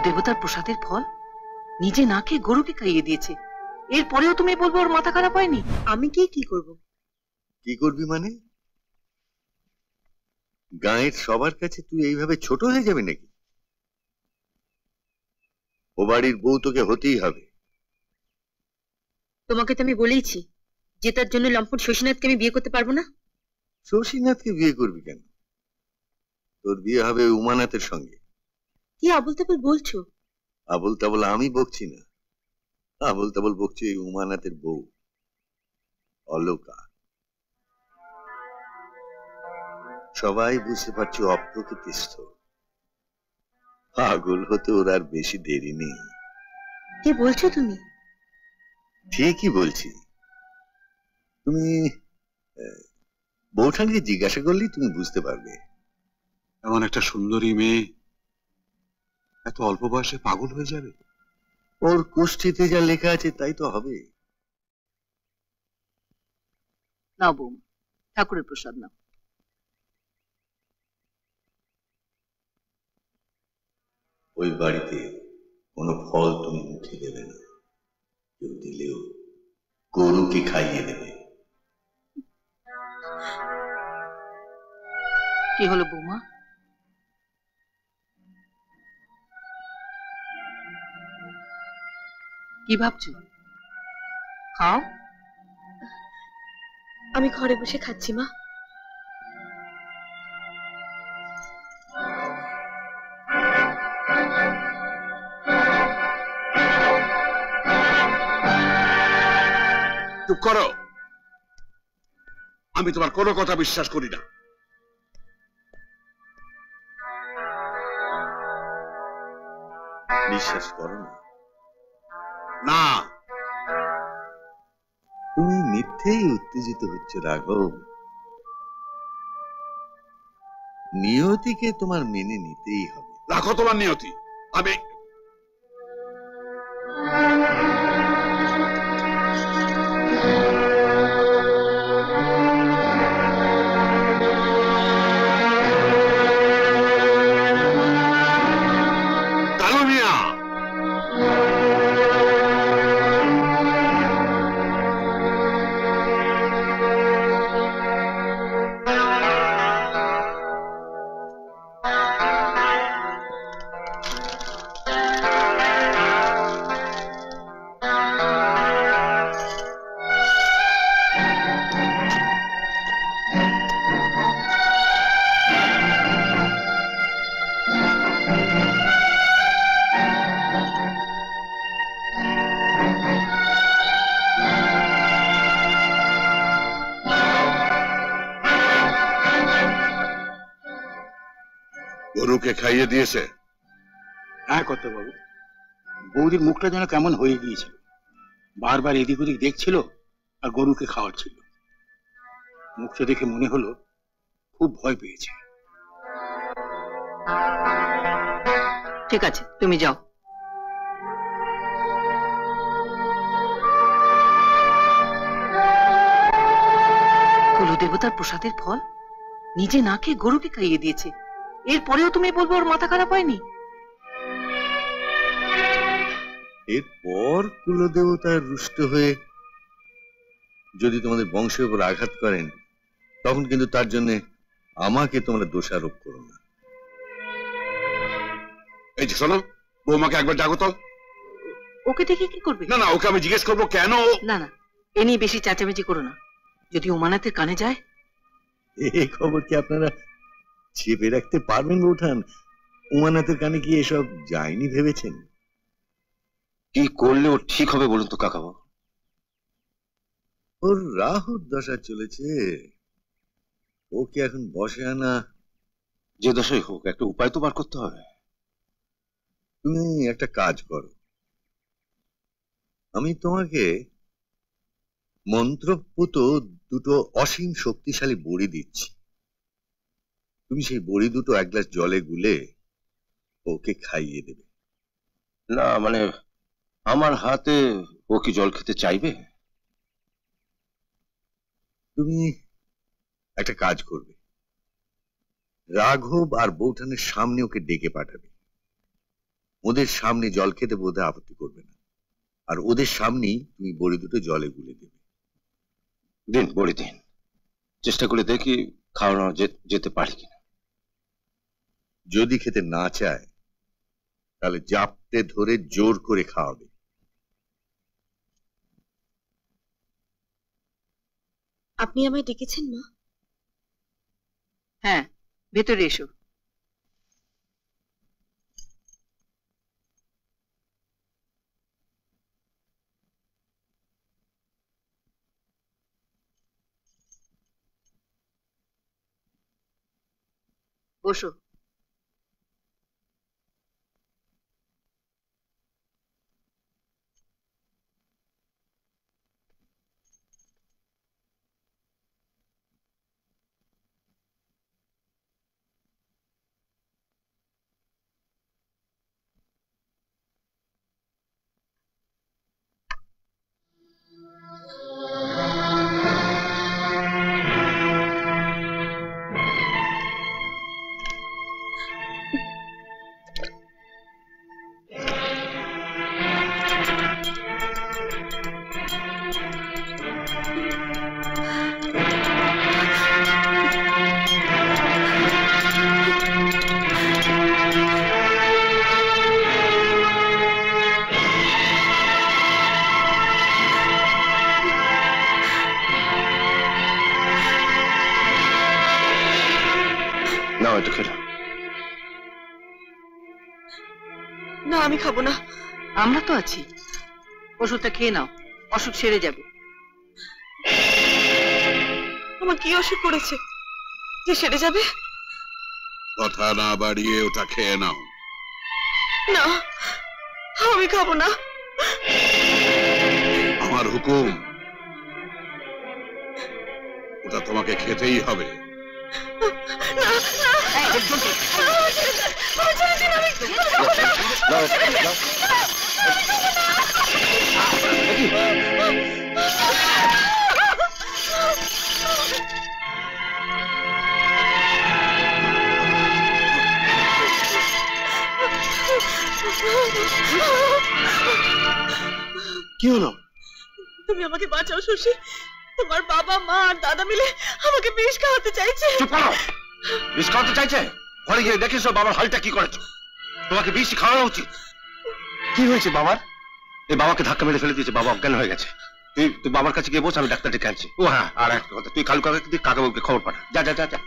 কুলদেবতার প্রসাদের ফল নিজে না খেয়ে গরুকে খাইয়ে দিয়েছে, এরপরেও তুমি বলবো ওর মাথা খারাপ হয়নি? আমি কি করব? কি করবি মানে? গায়ের সবার কাছে তুই এইভাবে ছোট হয়ে যাবে নাকি? ও বাড়ির বউ তোকে হতেই হবে। তোমাকে তো আমি বলেইছি যে তার জন্য লম্পট শশীনাথকে আমি বিয়ে করতে পারবো না। শশীনাথকে বিয়ে করবি কেন? তোর বিয়ে হবে উমানাথের সঙ্গে। কি আবল তাবল বলছো? আবল তাবল আমি বকছি না, আবল তাবল বকছি এই উমানাথের বউ অলোকা। সবাই বুঝতে পারছি অপ্রকৃতিস্থ, পাগল হতে ওর আর বেশি দেরি নেই। কি বলছো তুমি? ঠিকই বলছি। তুমি বউঠানকে জিজ্ঞাসা করলেই তুমি বুঝতে পারবে। এমন একটা সুন্দরী মেয়ে এত অল্প বয়সে পাগল হয়ে যাবে? ওর কোষ্ঠীতে যা লেখা আছে তাই তো হবে। নাও বৌমা, ঠাকুরের প্রসাদ নাও। ওই বাড়িতে কোনো ফল তুমি মুখে দেবে না, কেউ দিলেও গরুকে খাইয়ে দেবে। কি হলো বৌমা? কি ভাবছো? খাও। আমি ঘরে বসে খাচ্ছি মা। চুপ করো, আমি তোমার কোনো কথা বিশ্বাস করি না। বিশ্বাস করো না? না, তুমি মিথ্যেই উত্তেজিত হচ্ছে রাঘব। নিয়তিকে তোমার মেনে নিতেই হবে। রাখো তোমার নিয়তি। আমি গরুকে খাইয়ে দিয়েছে? হ্যাঁ কর্তাবাবু, বৌদির মুখটা যেন কেমন হয়ে গিয়েছিল, বারবার এদিক ওদিক দেখছিল আর গরুকে খাওয়াচ্ছিল। মুখটা দেখে মনে হলো খুব ভয় পেয়েছে। ঠিক আছে, তুমি যাও। কুলদেবতার প্রসাদের ফল নিজে না খেয়ে গরুকে খাইয়ে দিয়েছে, এরপরেও তুমি বলবো ওর মাথা খারাপ হয়নি? এরপর কুলদেবতার রুষ্ট হয়ে যদি তোমাদের বংশের উপর আঘাত করেন, তখন কিন্তু তার জন্য আমাকে তোমরা দোষারোপ করো না। এই যে শোনো, বৌমাকে একবার ডাকো তো। ওকে দেখে কি করবে? না না, ওকে আমি জিজ্ঞেস করবো কেন। না না, এ নিয়ে বেশি চেঁচামেচি করো না, যদি উমানাথের কানে যায়। এই খবর কি আপনারা চেপে রাখতে পারবেন বৌঠান? উমানাথের কানে কি এসব যায়নি ভেবেছেন? কি করলে ওর ঠিক হবে বলুন তো কাকাবাবু? ওর রাহুর দশা চলেছে, ওকে এখন বসে আনা। যে দশাই হোক, একটা উপায় তো বার করতে হবে। তুমি একটা কাজ করো, আমি তোমাকে মন্ত্রপুত দুটো অসীম শক্তিশালী বড়ি দিচ্ছি। তুমি সেই বড়ি দুটো এক গ্লাস জলে গুলে ওকে খাইয়ে দেবে। না মানে, আমার হাতে ও কি জল খেতে চাইবে? তুমি একটা কাজ করবে, রাঘব আর বৌঠানের সামনে ওকে ডেকে পাঠাবে। ওদের সামনে জল খেতে বোধহয় আপত্তি করবে না, আর ওদের সামনেই তুমি বড়ি দুটো জলে গুলে দেবে। দিন বড়ি দিন, চেষ্টা করে দেখি খাওয়ানো যেতে পারি কিনা। যদি খেতে না চায় তাহলে জাপটে ধরে জোর করে খাওয়াবে। আপনি আমায় ডেকেছেন মা? হ্যাঁ, ভেতরে এসো। বসো। নাও এটা খেলো। না, আমি খাবো না। আমরা তো আছি, ওষুধটা খেয়ে নাও, অসুখ সেরে যাবে। আমার কি অসুখ করেছে যে সেরে যাবে? কথা না বাড়িয়ে ওটা খেয়ে নাও। না, আমি খাবো না। আমার হুকুম, ওটা তোমাকে খেতেই হবে। কি হলো? তুমি আমাকে বাঁচাও শশী। তোমার বাবা মা আর দাদা মিলে আমাকে বিষ খাওয়াতে চাইছে। চুপ করো। বিষ খাওয়াতে চাইছে? ঘরে গিয়ে দেখিস বাবার হালটা কি করেছো। তোমাকে বিষ খাওয়ানো উচিত। কি হয়েছে বাবার? এই বাবাকে ধাক্কা মেরে ফেলে দিয়েছে, বাবা অজ্ঞান হয়ে গেছে। তুই বাবার কাছে গিয়ে বস, আমি ডাক্তার ডেকে আনছি। ও হ্যাঁ, আর একটা কথা, তুই কালু কাকাকে কাকাবাবুকে খবর পাঠা। যা যা যা যা।